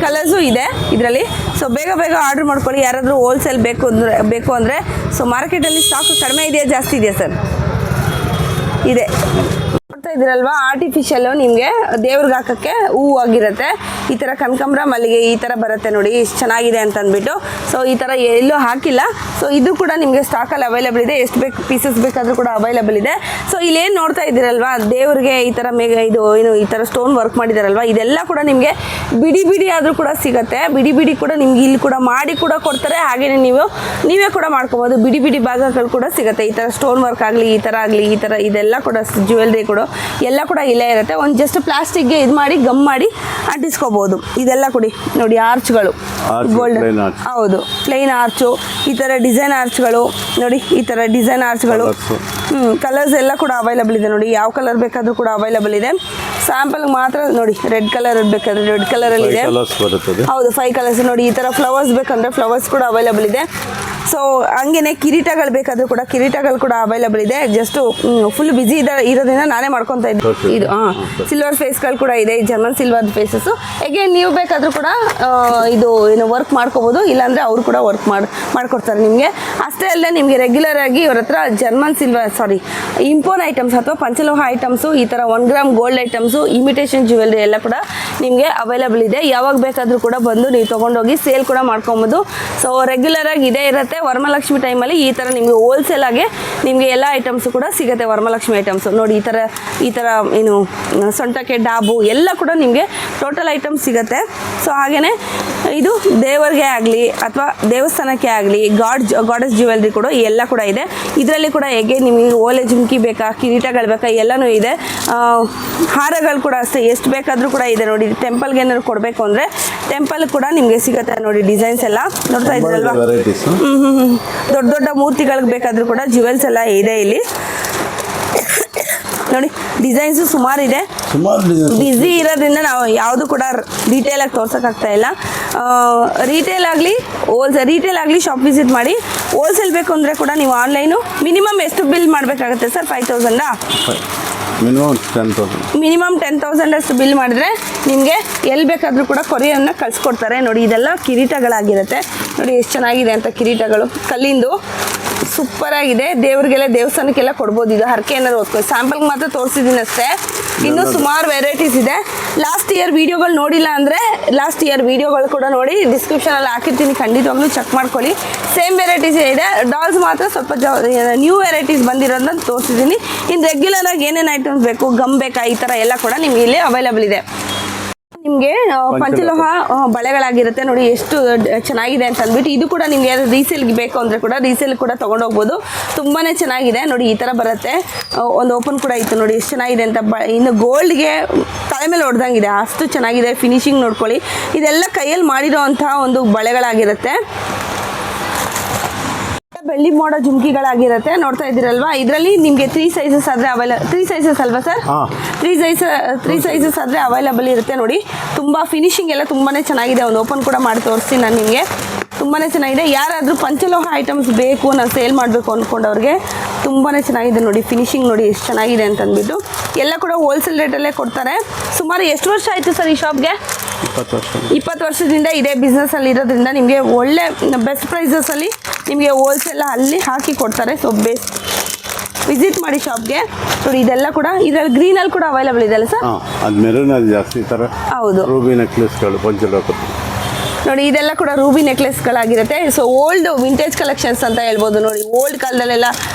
ಕಲರ್ಸು ಇದೆ ಇದರಲ್ಲಿ. ಸೊ ಬೇಗ ಆರ್ಡರ್ ಮಾಡ್ಕೊಳ್ಳಿ. ಯಾರಾದರೂ ಹೋಲ್ಸೇಲ್ ಬೇಕು ಅಂದರೆ ಸೊ ಮಾರ್ಕೆಟಲ್ಲಿ ಸ್ಟಾಕ್ ಕಡಿಮೆ ಇದೆಯಾ ಜಾಸ್ತಿ ಇದೆಯಾ ಸರ್? ಇದೆ. ನೋಡ್ತಾ ಇದ್ದೀರಲ್ವಾ, ಆರ್ಟಿಫಿಷಿಯಲ್ ನಿಮಗೆ ದೇವ್ರಿಗೆ ಹಾಕೋಕ್ಕೆ ಹೂವು ಆಗಿರುತ್ತೆ. ಈ ಥರ ಕನಕಾಂಬರ, ಮಲ್ಲಿಗೆ ಈ ಥರ ಬರುತ್ತೆ ನೋಡಿ, ಎಷ್ಟು ಚೆನ್ನಾಗಿದೆ ಅಂತ ಅಂದ್ಬಿಟ್ಟು. ಸೊ ಈ ಥರ ಎಲ್ಲೂ ಹಾಕಿಲ್ಲ. ಸೊ ಇದು ಕೂಡ ನಿಮಗೆ ಸ್ಟಾಕಲ್ಲಿ ಅವೈಲೇಬಲ್ ಇದೆ. ಎಷ್ಟು ಬೇಕು ಪೀಸಸ್ ಬೇಕಾದರೂ ಕೂಡ ಅವೈಲೇಬಲ್ ಇದೆ. ಸೊ ಇಲ್ಲೇನು ನೋಡ್ತಾ ಇದ್ದೀರಲ್ವಾ, ದೇವ್ರಿಗೆ ಈ ಥರ ಇದು ಏನು ಈ ಥರ ಸ್ಟೋನ್ ವರ್ಕ್ ಮಾಡಿದಾರಲ್ವಾ, ಇದೆಲ್ಲ ಕೂಡ ನಿಮಗೆ ಬಿಡಿ ಆದರೂ ಕೂಡ ಸಿಗುತ್ತೆ. ಬಿಡಿ ಕೂಡ ನಿಮ್ಗೆ ಇಲ್ಲಿ ಕೂಡ ಮಾಡಿ ಕೂಡ ಕೊಡ್ತಾರೆ. ಹಾಗೆಯೇ ನೀವೇ ಕೂಡ ಮಾಡ್ಕೊಬೋದು. ಬಿಡಿ ಭಾಗಗಳು ಕೂಡ ಸಿಗುತ್ತೆ. ಈ ಥರ ಸ್ಟೋನ್ ವರ್ಕ್ ಆಗಲಿ, ಈ ಥರ ಆಗಲಿ, ಈ ಥರ ಇದೆಲ್ಲ ಕೂಡ ಜ್ಯುವೆಲ್ರಿ ಕೂಡ ಎಲ್ಲ ಕೂಡ ಇಲ್ಲೇ ಇರುತ್ತೆ. ಒಂದು ಜಸ್ಟ್ ಪ್ಲಾಸ್ಟಿಕ್ಗೆ ಇದು ಮಾಡಿ ಗಮ್ ಮಾಡಿ ಅಂಟಿಸ್ಕೋಬೋದು. ಇದೆಲ್ಲ ಕೊಡಿ ನೋಡಿ, ಆರ್ಚ್ಗಳು ಗೋಲ್ಡನ್, ಹೌದು, ಪ್ಲೈನ್ ಆರ್ಚು, ಈ ಥರ ಡಿಸೈನ್ ಆರ್ಚ್ಗಳು ನೋಡಿ. ಈ ಥರ ಡಿಸೈನ್ ಆರ್ಚ್ಗಳು ಕಲರ್ಸ್ ಎಲ್ಲ ಕೂಡ ಅವೈಲೇಬಲ್ ಇದೆ ನೋಡಿ. ಯಾವ ಕಲರ್ ಬೇಕಾದರೂ ಕೂಡ ಅವೈಲೇಬಲ್ ಇದೆ. ಸ್ಯಾಂಪಲ್ ಮಾತ್ರ ನೋಡಿ, ರೆಡ್ ಕಲರ್ ಬೇಕಾದ್ರೆ ರೆಡ್ ಕಲರಲ್ಲಿ ಇದೆ. ಹೌದು, 5 ಕಲರ್ಸ್ ನೋಡಿ. ಈ ಥರ ಫ್ಲವರ್ಸ್ ಬೇಕಂದ್ರೆ ಫ್ಲವರ್ಸ್ ಕೂಡ ಅವೈಲೇಬಲ್ ಇದೆ. ಸೊ ಹಂಗೇನೆ ಕಿರೀಟಗಳು ಬೇಕಾದರೂ ಕೂಡ ಕಿರೀಟಗಳು ಕೂಡ ಅವೈಲಬಲ್ ಇದೆ. ಜಸ್ಟ್ ಫುಲ್ ಬಿಸಿ ಇರೋದ್ರಿಂದ ನಾನೇ ಮಾಡ್ಕೊತಾ ಇದ್ದೆ. ಇದು ಸಿಲ್ವರ್ ಫೇಸ್ಗಳು ಕೂಡ ಇದೆ, ಜರ್ಮನ್ ಸಿಲ್ವರ್ ಫೇಸಸ್. ಅಗೇನ್ ನೀವು ಬೇಕಾದರೂ ಕೂಡ ಇದು ಏನು ವರ್ಕ್ ಮಾಡ್ಕೋಬೋದು, ಇಲ್ಲಾಂದರೆ ಅವರು ಕೂಡ ವರ್ಕ್ ಮಾಡ್ಕೊಡ್ತಾರೆ ನಿಮಗೆ. ಅಷ್ಟೇ ಅಲ್ಲದೆ ನಿಮಗೆ ರೆಗ್ಯುಲರ್ ಆಗಿ ಇವ್ರ ಹತ್ರ ಜರ್ಮನ್ ಇಂಪೋನ್ ಐಟಮ್ಸ್ ಅಥವಾ ಪಂಚಲೋಹ ಐಟಮ್ಸು, ಈ ಥರ 1 gram gold items, imitation jewellery ಎಲ್ಲ ಕೂಡ ನಿಮಗೆ ಅವೈಲಬಲ್ ಇದೆ. ಯಾವಾಗ ಬೇಕಾದರೂ ಕೂಡ ಬಂದು ನೀವು ತೊಗೊಂಡೋಗಿ ಸೇಲ್ ಕೂಡ ಮಾಡ್ಕೊಬೋದು. ಸೊ ರೆಗ್ಯುಲರ್ ಆಗಿ ಇದೇ ಇರುತ್ತೆ. ವರಮಹಾಲಕ್ಷ್ಮಿ ಟೈಮಲ್ಲಿ ಈ ಥರ ನಿಮಗೆ ಹೋಲ್ಸೇಲ್ ಆಗಿ ನಿಮಗೆ ಎಲ್ಲ ಐಟಮ್ಸು ಕೂಡ ಸಿಗುತ್ತೆ. ವರಮಹಾಲಕ್ಷ್ಮಿ ಐಟಮ್ಸು ನೋಡಿ, ಈ ಥರ ಏನು ಸೊಂಟಕ್ಕೆ ಡಾಬು ಎಲ್ಲ ಕೂಡ ನಿಮಗೆ ಟೋಟಲ್ ಐಟಮ್ಸ್ ಸಿಗುತ್ತೆ. ಸೊ ಹಾಗೆಯೇ ಇದು ದೇವರಿಗೆ ಆಗಲಿ ಅಥವಾ ದೇವಸ್ಥಾನಕ್ಕೆ ಆಗಲಿ ಗಾಡೆಸ್ ಜ್ಯುವೆಲ್ರಿ ಕೂಡ ಎಲ್ಲ ಕೂಡ ಇದೆ. ಇದರಲ್ಲಿ ಕೂಡ ಹೇಗೆ ನಿಮಗೆ ಓಲೆ ಜುಮ್ಕಿ ಬೇಕಾ, ಕಿರೀಟಗಳು ಬೇಕಾ, ಎಲ್ಲನೂ ಇದೆ. ಹಾರಗಳು ಕೂಡ ಅಷ್ಟೇ ಎಷ್ಟು ಬೇಕಾದರೂ ಕೂಡ ಇದೆ ನೋಡಿ. ಟೆಂಪಲ್ಗೆ ಏನಾದ್ರು ಕೊಡಬೇಕು ಅಂದರೆ ಟೆಂಪಲ್ ಕೂಡ ನಿಮಗೆ ಸಿಗುತ್ತೆ ನೋಡಿ. ಡಿಸೈನ್ಸ್ ಎಲ್ಲ ನೋಡ್ತಾ ಇದ್ದೀರಲ್ವಾ, ದೊಡ್ಡ ದೊಡ್ಡ ಮೂರ್ತಿಗಳಿಗೆ ಬೇಕಾದರೂ ಕೂಡ ಜ್ಯುವೆಲ್ಸ್ ಎಲ್ಲ ಇದೆ ಇಲ್ಲಿ ನೋಡಿ. ಡಿಸೈನ್ಸು ಸುಮಾರಿದೆ. ಬ್ಯುಸಿ ಇರೋದ್ರಿಂದ ನಾವು ಯಾವುದು ಕೂಡ ಡೀಟೇಲಾಗಿ ತೋರ್ಸೋಕ್ಕಾಗ್ತಾ ಇಲ್ಲ. ರಿಟೇಲ್ ಆಗಲಿ ಶಾಪ್ ವಿಸಿಟ್ ಮಾಡಿ. ಹೋಲ್ಸೇಲ್ ಬೇಕು ಅಂದರೆ ಕೂಡ ನೀವು ಆನ್ಲೈನು ಮಿನಿಮಮ್ ಎಷ್ಟು ಬಿಲ್ ಮಾಡಬೇಕಾಗುತ್ತೆ ಸರ್? 5,000 ಮಿನಿಮಮ್ 10,000 ಅಷ್ಟು ಬಿಲ್ ಮಾಡಿದ್ರೆ ನಿಮಗೆ ಎಲ್ಲಿ ಬೇಕಾದರೂ ಕೂಡ ಕೊರಿಯರ್ನ ಕಳಿಸ್ಕೊಡ್ತಾರೆ ನೋಡಿ. ಇದೆಲ್ಲ ಕಿರೀಟಗಳಾಗಿರುತ್ತೆ ನೋಡಿ, ಎಷ್ಟು ಚೆನ್ನಾಗಿದೆ ಅಂತ. ಕಿರೀಟಗಳು ಕಲ್ಲಿಂದು ಸೂಪರಾಗಿದೆ. ದೇವ್ರಿಗೆಲ್ಲ ದೇವಸ್ಥಾನಕ್ಕೆಲ್ಲ ಕೊಡ್ಬೋದು. ಇದು ಹರಕೆ ಏನಾದ್ರು ಓದ್ಕೊಂಡು ಸ್ಯಾಂಪಲ್ಗೆ ಮಾತ್ರ ತೋರಿಸಿದ್ದೀನಿ ಅಷ್ಟೇ. ಇನ್ನೂ ಸುಮಾರು ವೆರೈಟೀಸ್ ಇದೆ. ಲಾಸ್ಟ್ ಇಯರ್ ವೀಡಿಯೋಗಳು ನೋಡಿಲ್ಲ ಅಂದರೆ ಲಾಸ್ಟ್ ಇಯರ್ ವೀಡಿಯೋಗಳು ಕೂಡ ನೋಡಿ, ಡಿಸ್ಕ್ರಿಪ್ಷನಲ್ಲಿ ಹಾಕಿರ್ತೀನಿ, ಖಂಡಿತವಾಗ್ಲೂ ಚೆಕ್ ಮಾಡ್ಕೊಳ್ಳಿ. ಸೇಮ್ ವೆರೈಟೀಸ್ ಇದೆ. ಡಾಲ್ಸ್ ಮಾತ್ರ ಸ್ವಲ್ಪ ನ್ಯೂ ವೆರೈಟೀಸ್ ಬಂದಿರೋದನ್ನ ತೋರಿಸಿದ್ದೀನಿ. ಇನ್ನು ರೆಗ್ಯುಲರ್ ಆಗಿ ಏನೇನು ಐಟಮ್ಸ್ ಬೇಕು, ಗಮ್ ಬೇಕಾ, ಈ ಥರ ಎಲ್ಲ ಕೂಡ ನಿಮಗೆ ಇಲ್ಲಿ ಅವೈಲಬಲ್ ಇದೆ. ನಿಮಗೆ ಪಂಚಲೋಹ ಬಳೆಗಳಾಗಿರುತ್ತೆ ನೋಡಿ, ಎಷ್ಟು ಚೆನ್ನಾಗಿದೆ ಅಂತ ಅಂದ್ಬಿಟ್ಟು. ಇದು ಕೂಡ ನಿಮಗೆ ರೀಸೇಲ್ಗೆ ಬೇಕು ಅಂದರೆ ಕೂಡ ರೀಸೇಲ್ ಕೂಡ ತೊಗೊಂಡೋಗ್ಬೋದು. ತುಂಬಾ ಚೆನ್ನಾಗಿದೆ ನೋಡಿ. ಈ ಥರ ಬರುತ್ತೆ. ಒಂದು ಓಪನ್ ಕೂಡ ಇತ್ತು ನೋಡಿ, ಎಷ್ಟು ಚೆನ್ನಾಗಿದೆ ಅಂತ. ಇನ್ನು ಗೋಲ್ಡ್ಗೆ ತಲೆ ಮೇಲೆ ಹೊಡೆದಂಗಿದೆ, ಅಷ್ಟು ಚೆನ್ನಾಗಿದೆ. ಫಿನಿಶಿಂಗ್ ನೋಡ್ಕೊಳ್ಳಿ. ಇದೆಲ್ಲ ಕೈಯಲ್ಲಿ ಮಾಡಿರೋ ಅಂತಹ ಒಂದು ಬಳೆಗಳಾಗಿರುತ್ತೆ. ಬೆಳ್ಳಿ ಮೋಡ ಜುಮ್ಕಿಗಳಾಗಿರುತ್ತೆ ನೋಡ್ತಾ ಇದ್ದೀರಲ್ವಾ. ಇದರಲ್ಲಿ ನಿಮಗೆ 3 ಸೈಜಸ್ ಆದರೆ 3 ಸೈಜಸ್ ಅಲ್ವಾ ಸರ್? 3 ಸೈಜಸ್ ಆದರೆ ಅವೈಲಬಲ್ ಇರುತ್ತೆ ನೋಡಿ. ತುಂಬ ಫಿನಿಶಿಂಗ್ ಎಲ್ಲ ತುಂಬಾ ಚೆನ್ನಾಗಿದೆ. ಒಂದು ಓಪನ್ ಕೂಡ ಮಾಡಿ ತೋರಿಸ್ತೀನಿ ನಾನು ನಿಮಗೆ. ತುಂಬಾ ಚೆನ್ನಾಗಿದೆ. ಯಾರಾದರೂ ಪಂಚಲೋಹ ಐಟಮ್ಸ್ ಬೇಕು, ನಾನು ಸೇಲ್ ಮಾಡಬೇಕು ಅಂದ್ಕೊಂಡವ್ರಿಗೆ ತುಂಬಾ ಚೆನ್ನಾಗಿದೆ ನೋಡಿ. ಫಿನಿಶಿಂಗ್ ನೋಡಿ ಎಷ್ಟು ಚೆನ್ನಾಗಿದೆ ಅಂತ ಅಂದ್ಬಿಟ್ಟು. ಎಲ್ಲ ಕೂಡ ಹೋಲ್ಸೇಲ್ ರೇಟಲ್ಲೇ ಕೊಡ್ತಾರೆ. ಸುಮಾರು ಎಷ್ಟು ವರ್ಷ ಆಯಿತು ಸರ್ ಈ ಶಾಪ್ಗೆ? 20 ವರ್ಷದಿಂದ ಇದೇ ಬಿಸ್ನೆಸ್ಸಲ್ಲಿ ಇರೋದ್ರಿಂದ ನಿಮಗೆ ಒಳ್ಳೆ ಬೆಸ್ಟ್ ಪ್ರೈಸಸಲ್ಲಿ ನಿಮಗೆ ಹೋಲ್ಸೇಲ್ ಅಲ್ಲಿ ಹಾಕಿ ಕೊಡ್ತಾರೆ. ಸೊ ಬೆಸ್ಟ್ ವಿಸಿಟ್ ಮಾಡಿ ಶಾಪ್ಗೆ ನೋಡಿ. ಇದೆಲ್ಲ ಕೂಡ ಇದರಲ್ಲಿ ಗ್ರೀನಲ್ಲಿ ಕೂಡ ಅವೈಲಬಲ್ ಇದೆ ಅಲ್ಲ ಸರ್? ಅದು ಮೆರೂನಲ್ಲಿ ಜಾಸ್ತಿ ಥರ. ಹೌದು, ರೂಬಿ ನೆಕ್ಲೆಸ್ಗಳು ಪಂಚಲೋಹ ನೋಡಿ. ಇದೆಲ್ಲ ಕೂಡ ರೂಬಿ ನೆಕ್ಲೆಸ್ಗಳಾಗಿರುತ್ತೆ. ಸೊ ಓಲ್ಡ್ ವಿಂಟೇಜ್ ಕಲೆಕ್ಷನ್ಸ್ ಅಂತ ಹೇಳ್ಬೋದು ನೋಡಿ. ಓಲ್ಡ್ ಕಾಲದಲ್ಲೆಲ್ಲ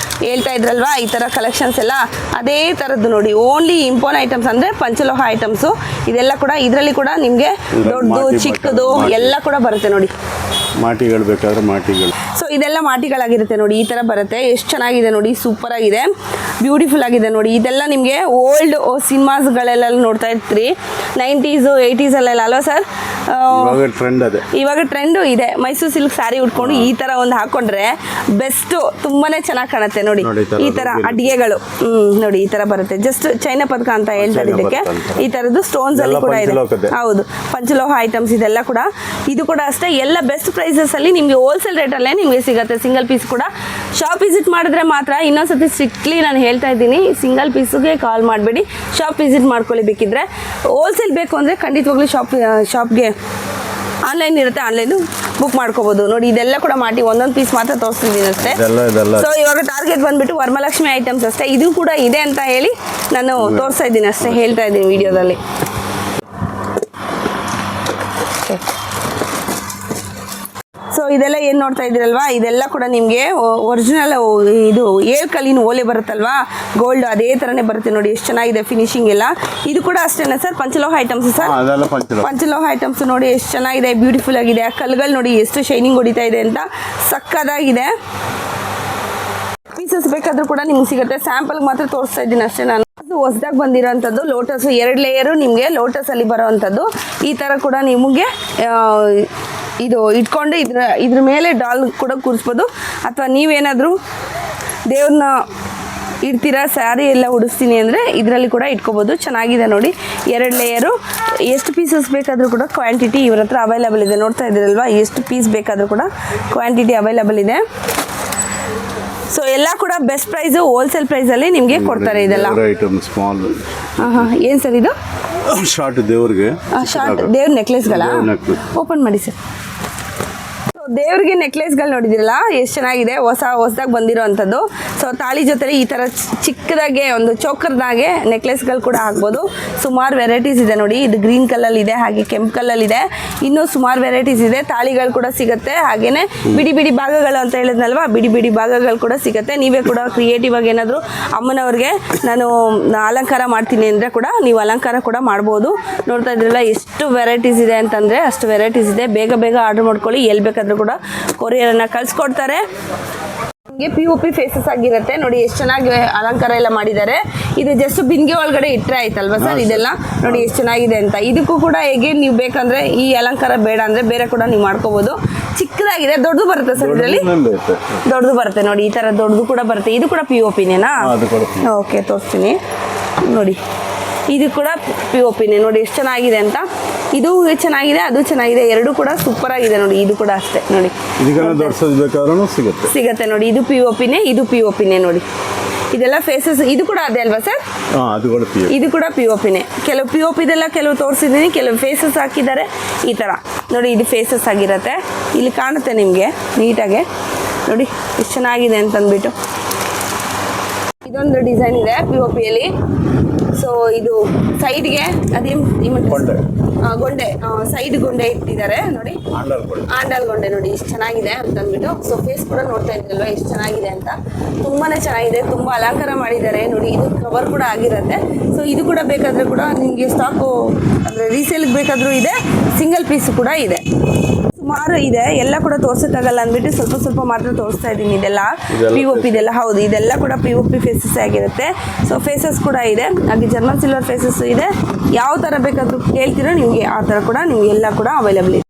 ಹೇಳ್ತಾ ಇದ್ರಲ್ವಾ, ಈ ಥರ ಕಲೆಕ್ಷನ್ಸ್ ಎಲ್ಲ ಅದೇ ಥರದ್ದು ನೋಡಿ. ಓನ್ಲಿ ಇಂಪೋನ್ ಐಟಮ್ಸ್ ಅಂದರೆ ಪಂಚಲೋಹ ಐಟಮ್ಸು. ಇದೆಲ್ಲ ಕೂಡ ಇದರಲ್ಲಿ ಕೂಡ ನಿಮಗೆ ದೊಡ್ಡದು ಚಿಕ್ಕದು ಎಲ್ಲ ಕೂಡ ಬರುತ್ತೆ ನೋಡಿ. ಮಾಟಿಗಳು ಬೇಕಾದ್ರೆ ಮಾಟಿಗಳು. ಸೊ ಇದೆಲ್ಲ ಮಾಟಿಗಳಾಗಿರುತ್ತೆ ನೋಡಿ. ಈ ಥರ ಬರುತ್ತೆ. ಎಷ್ಟು ಚೆನ್ನಾಗಿದೆ ನೋಡಿ, ಸೂಪರ್ ಆಗಿದೆ, ಬ್ಯೂಟಿಫುಲ್ ಆಗಿದೆ ನೋಡಿ. ಇದೆಲ್ಲ ನಿಮಗೆ ಓಲ್ಡ್ ಸಿನಿಮಾಸ್ಗಳೆಲ್ಲ ನೋಡ್ತಾ ಇರ್ತೀರಿ, 90s 80s ಅಲ್ಲೆಲ್ಲ ಅಲ್ವಾ ಸರ್? ಇವಾಗ ಟ್ರೆಂಡು ಇದೆ. ಮೈಸೂರು ಸಿಲ್ಕ್ ಸ್ಯಾರಿ ಉಟ್ಕೊಂಡು ಈ ಥರ ಒಂದು ಹಾಕೊಂಡ್ರೆ ಬೆಸ್ಟು, ತುಂಬಾ ಚೆನ್ನಾಗಿ ಕಾಣುತ್ತೆ ನೋಡಿ. ಈ ಥರ ಅಡಿಗೆಗಳು ನೋಡಿ, ಈ ಥರ ಬರುತ್ತೆ. ಜಸ್ಟ್ ಚೈನಾ ಪದಕ ಅಂತ ಹೇಳ್ತಾರೆ ಇದಕ್ಕೆ. ಈ ಥರದ್ದು ಸ್ಟೋನ್ಸ್ ಅಲ್ಲಿ ಕೂಡ ಇದೆ. ಹೌದು, ಪಂಚಲೋಹ ಐಟಮ್ಸ್ ಇದೆಲ್ಲ ಕೂಡ. ಇದು ಕೂಡ ಅಷ್ಟೇ, ಎಲ್ಲ ಬೆಸ್ಟ್ ಪ್ರೈಸಸ್ ಅಲ್ಲಿ ನಿಮಗೆ ಹೋಲ್ಸೇಲ್ ರೇಟಲ್ಲೇ ನಿಮಗೆ ಸಿಗುತ್ತೆ. ಸಿಂಗಲ್ ಪೀಸ್ ಕೂಡ ಶಾಪ್ ವಿಸಿಟ್ ಮಾಡಿದ್ರೆ ಮಾತ್ರ. ಇನ್ನೊಂದ್ಸತಿ ಸ್ಟ್ರಿಕ್ಟ್ಲಿ ನಾನು ಹೇಳ್ತಾ ಇದ್ದೀನಿ, ಸಿಂಗಲ್ ಪೀಸ್ಗೆ ಕಾಲ್ ಮಾಡಬೇಡಿ, ಶಾಪ್ ವಿಸಿಟ್ ಮಾಡ್ಕೊಳ್ಳಿ. ಬೇಕಿದ್ರೆ ಹೋಲ್ಸೇಲ್ ಬೇಕು ಅಂದರೆ ಖಂಡಿತವಾಗ್ಲೂ ಶಾಪ್ಗೆ ಆನ್ಲೈನ್ ಇರುತ್ತೆ, ಆನ್ಲೈನು ಬುಕ್ ಮಾಡ್ಕೋಬೋದು ನೋಡಿ. ಇದೆಲ್ಲ ಕೂಡ ಮಾಡಿ ಒಂದೊಂದು ಪೀಸ್ ಮಾತ್ರ ತೋರಿಸ್ತಿದ್ದೀನಿ ಅಷ್ಟೇ. ಸೊ ಇವಾಗ ಟಾರ್ಗೆಟ್ ಬಂದ್ಬಿಟ್ಟು ವರಮಹಾಲಕ್ಷ್ಮಿ ಐಟಮ್ಸ್ ಅಷ್ಟೇ. ಇದು ಕೂಡ ಇದೆ ಅಂತ ಹೇಳಿ ನಾನು ತೋರಿಸ್ತಾ ಇದ್ದೀನಿ ಅಷ್ಟೇ, ಹೇಳ್ತಾ ಇದ್ದೀನಿ ವಿಡಿಯೋದಲ್ಲಿ. ಸೊ ಇದೆಲ್ಲ ಏನು ನೋಡ್ತಾ ಇದ್ದೀರಲ್ವಾ, ಇದೆಲ್ಲ ಕೂಡ ನಿಮಗೆ ಒರಿಜಿನಲ್ ಇದು ಏಳ್ಕಲ್ಲಿನ ಓಲೆ ಬರುತ್ತಲ್ವಾ, ಗೋಲ್ಡ್ ಅದೇ ಥರನೇ ಬರುತ್ತೆ ನೋಡಿ. ಎಷ್ಟು ಚೆನ್ನಾಗಿದೆ ಫಿನಿಶಿಂಗ್ ಎಲ್ಲ. ಇದು ಕೂಡ ಅಷ್ಟೇನಾ ಸರ್? ಪಂಚಲೋಹ ಐಟಮ್ಸ್ ಸರ್? ಪಂಚಲೋಹ ಐಟಮ್ಸ್ ನೋಡಿ, ಎಷ್ಟು ಚೆನ್ನಾಗಿದೆ, ಬ್ಯೂಟಿಫುಲ್ ಆಗಿದೆ. ಆ ಕಲ್ಗಳು ನೋಡಿ ಎಷ್ಟು ಶೈನಿಂಗ್ ಹೊಡಿತಾ ಇದೆ ಅಂತ, ಸಕ್ಕದಾಗಿದೆ. ಪೀಸಸ್ ಬೇಕಾದರೂ ಕೂಡ ನಿಮ್ಗೆ ಸಿಗುತ್ತೆ. ಸ್ಯಾಂಪಲ್ಗೆ ಮಾತ್ರ ತೋರಿಸ್ತಾ ಇದ್ದೀನಿ ಅಷ್ಟೇ ನಾನು. ಹೊಸದಾಗಿ ಬಂದಿರೋಂಥದ್ದು ಲೋಟಸ್ 2 ಲೇಯರು ನಿಮಗೆ ಲೋಟಸಲ್ಲಿ ಬರೋವಂಥದ್ದು. ಈ ಥರ ಕೂಡ ನಿಮಗೆ ಇದು ಇಟ್ಕೊಂಡು ಇದ್ರ ಮೇಲೆ ಡಾಲ್ ಕೂಡ ಕೂರಿಸ್ಬೋದು. ಅಥವಾ ನೀವೇನಾದರೂ ದೇವ್ರನ್ನ ಇಡ್ತೀರಾ, ಸ್ಯಾರಿ ಎಲ್ಲ ಉಡಿಸ್ತೀನಿ ಅಂದರೆ ಇದರಲ್ಲಿ ಕೂಡ ಇಟ್ಕೋಬೋದು. ಚೆನ್ನಾಗಿದೆ ನೋಡಿ, 2 ಲೇಯರು. ಎಷ್ಟು ಪೀಸಸ್ ಬೇಕಾದರೂ ಕೂಡ ಕ್ವಾಂಟಿಟಿ ಇವ್ರ ಹತ್ರ ಅವೈಲಬಲ್ ಇದೆ. ನೋಡ್ತಾ ಇದ್ದೀರಲ್ವಾ, ಎಷ್ಟು ಪೀಸ್ ಬೇಕಾದರೂ ಕೂಡ ಕ್ವಾಂಟಿಟಿ ಅವೈಲಬಲ್ ಇದೆ. ಸೊ ಎಲ್ಲ ಕೂಡ ಬೆಸ್ಟ್ ಪ್ರೈಸು, ಹೋಲ್ಸೇಲ್ ಪ್ರೈಸಲ್ಲಿ ನಿಮಗೆ ಕೊಡ್ತಾರೆ ಇದೆಲ್ಲ. Item small. ಹಾಂ ಏನು ಸರ್ ಇದು? ಶಾರ್ಟ್ ದೇವ್ರಿಗೆ ಶಾರ್ಟ್ ದೇವ್ರ ನೆಕ್ಲೆಸ್ಗಳ ಓಪನ್ ಮಾಡಿ ಸರ್. ದೇವ್ರಿಗೆ ನೆಕ್ಲೆಸ್ಗಳು ನೋಡಿದಿರಲ್ಲ ಎಷ್ಟು ಚೆನ್ನಾಗಿದೆ, ಹೊಸದಾಗಿ ಬಂದಿರೋ ಅಂಥದ್ದು. ಸೊ ತಾಳಿ ಜೊತೆಲಿ ಈ ಥರ ಚಿಕ್ಕದಾಗೆ ಒಂದು ಚೋಕರ್ದಾಗೆ ನೆಕ್ಲೆಸ್ಗಳು ಕೂಡ ಹಾಕ್ಬೋದು. ಸುಮಾರು ವೆರೈಟೀಸ್ ಇದೆ ನೋಡಿ. ಇದು ಗ್ರೀನ್ ಕಲರ್ ಇದೆ, ಹಾಗೆ ಕೆಂಪು ಕಲರ್ ಇದೆ, ಇನ್ನೂ ಸುಮಾರು ವೆರೈಟೀಸ್ ಇದೆ. ತಾಳಿಗಳು ಕೂಡ ಸಿಗುತ್ತೆ, ಹಾಗೆಯೇ ಬಿಡಿ ಬಿಡಿ ಭಾಗಗಳು ಅಂತ ಹೇಳಿದ್ನಲ್ವಾ, ಬಿಡಿ ಬಿಡಿ ಭಾಗಗಳು ಕೂಡ ಸಿಗುತ್ತೆ. ನೀವೇ ಕೂಡ ಕ್ರಿಯೇಟಿವ್ ಆಗಿ ಏನಾದರೂ ಅಮ್ಮನವ್ರಿಗೆ ನಾನು ಅಲಂಕಾರ ಮಾಡ್ತೀನಿ ಅಂದರೆ ಕೂಡ ನೀವು ಅಲಂಕಾರ ಕೂಡ ಮಾಡ್ಬೋದು. ನೋಡ್ತಾ ಇದ್ರಲ್ಲ ಎಷ್ಟು ವೆರೈಟೀಸ್ ಇದೆ ಅಂತಂದರೆ ಅಷ್ಟು ವೆರೈಟೀಸ್ ಇದೆ. ಬೇಗ ಬೇಗ ಆರ್ಡರ್ ಮಾಡ್ಕೊಳ್ಳಿ, ಎಲ್ಲಿ ಬೇಕಾದರೂ ಕೂಡ ಕೊರಿಯರನ್ನು ಕಳಿಸ್ಕೊಡ್ತಾರೆ. ನಿಮಗೆ POP ಫೇಸಸ್ ಆಗಿರುತ್ತೆ ನೋಡಿ, ಎಷ್ಟು ಚೆನ್ನಾಗಿ ಅಲಂಕಾರ ಎಲ್ಲ ಮಾಡಿದ್ದಾರೆ. ಇದು ಜಸ್ಟ್ ಬಿಂದಿಗೆ ಒಳಗಡೆ ಇಟ್ಟರೆ ಆಯ್ತಲ್ವಾ ಸರ್, ಇದೆಲ್ಲ ನೋಡಿ ಎಷ್ಟು ಚೆನ್ನಾಗಿದೆ ಅಂತ. ಇದಕ್ಕೂ ಕೂಡ ಹೇಗೆ ನೀವು ಬೇಕಂದ್ರೆ ಈ ಅಲಂಕಾರ ಬೇಡ ಅಂದರೆ ಬೇರೆ ಕೂಡ ನೀವು ಮಾಡ್ಕೋಬೋದು. ಚಿಕ್ಕದಾಗಿದೆ, ದೊಡ್ಡದು ಬರುತ್ತೆ ಸರ್ ಇದರಲ್ಲಿ, ದೊಡ್ಡದು ಬರುತ್ತೆ ನೋಡಿ, ಈ ಥರ ದೊಡ್ಡದು ಕೂಡ ಬರುತ್ತೆ. ಇದು ಕೂಡ POPನೇನಾ? ಓಕೆ, ತೋರಿಸ್ತೀನಿ ನೋಡಿ. ಇದು ಕೂಡ POPನೇ ನೋಡಿ, ಎಷ್ಟು ಚೆನ್ನಾಗಿದೆ ಅಂತ. ಇದು ಚೆನ್ನಾಗಿದೆ, ಅದು ಚೆನ್ನಾಗಿದೆ, ಎರಡು ಕೂಡ ಸೂಪರ್ ಆಗಿದೆ ನೋಡಿ. ಇದು ಕೂಡ ಅಷ್ಟೇ ನೋಡಿ, ಸಿಗುತ್ತೆ ನೋಡಿ. ಇದು POPನೇ, ಇದು POPನೇ ನೋಡಿ. ಇದೆಲ್ಲ ಫೇಸಸ್, ಇದು ಕೂಡ ಅದೇ ಅಲ್ವಾ ಸರ್? ಇದು ಕೂಡ POPನೇ. ಕೆಲವು POPದೆಲ್ಲ ಕೆಲವು ತೋರಿಸಿದ್ದೀನಿ, ಕೆಲವು ಫೇಸಸ್ ಹಾಕಿದ್ದಾರೆ ಈ ಥರ ನೋಡಿ. ಇದು ಫೇಸಸ್ ಆಗಿರುತ್ತೆ, ಇಲ್ಲಿ ಕಾಣುತ್ತೆ ನಿಮಗೆ ನೀಟಾಗೆ ನೋಡಿ ಎಷ್ಟು ಚೆನ್ನಾಗಿದೆ ಅಂತಂದ್ಬಿಟ್ಟು. ಇದೊಂದು ಡಿಸೈನ್ ಇದೆ POPಯಲ್ಲಿ. ಸೊ ಇದು ಸೈಡ್ಗೆ ಅದೇನು ಗೊಂಡೆ, ಸೈಡ್ ಗೊಂಡೆ ಇಟ್ಟಿದ್ದಾರೆ ನೋಡಿ, ಆಂಡಲ್ ಗೊಂಡೆ ನೋಡಿ ಎಷ್ಟು ಚೆನ್ನಾಗಿದೆ ಅಂತಂದ್ಬಿಟ್ಟು. ಸೊ ಫೇಸ್ ಕೂಡ ನೋಡ್ತಾ ಇದ್ದೀರಲ್ವ ಎಷ್ಟು ಚೆನ್ನಾಗಿದೆ ಅಂತ, ತುಂಬಾ ಚೆನ್ನಾಗಿದೆ, ತುಂಬ ಅಲಂಕಾರ ಮಾಡಿದ್ದಾರೆ ನೋಡಿ. ಇದು ಕವರ್ ಕೂಡ ಆಗಿರುತ್ತೆ. ಸೊ ಇದು ಕೂಡ ಬೇಕಾದರೆ ಕೂಡ ನಿಮಗೆ ಸ್ಟಾಕು ಅಂದರೆ ರೀಸೇಲ್ಗೆ ಬೇಕಾದರೂ ಇದೆ, ಸಿಂಗಲ್ ಪೀಸ್ ಕೂಡ ಇದೆ, ಸುಮಾರು ಇದೆ. ಎಲ್ಲ ಕೂಡ ತೋರ್ಸೋಕ್ಕಾಗಲ್ಲ ಅಂದ್ಬಿಟ್ಟು ಸ್ವಲ್ಪ ಸ್ವಲ್ಪ ಮಾತ್ರ ತೋರಿಸ್ತಾ ಇದ್ದೀನಿ. ಇದೆಲ್ಲ POP ಇದೆಲ್ಲ ಹೌದು, ಇದೆಲ್ಲ ಕೂಡ POP ಫೇಸಸ್ ಆಗಿರುತ್ತೆ. ಸೊ ಫೇಸಸ್ ಕೂಡ ಇದೆ, ಹಾಗೆ ಜರ್ಮನ್ ಸಿಲ್ವರ್ ಫೇಸಸ್ ಇದೆ. ಯಾವ ಥರ ಬೇಕಾದರೂ ಕೇಳ್ತೀರೋ ನಿಮಗೆ ಆ ಥರ ಕೂಡ ನಿಮಗೆಲ್ಲ ಕೂಡ ಅವೈಲಬಲ್ ಇದೆ.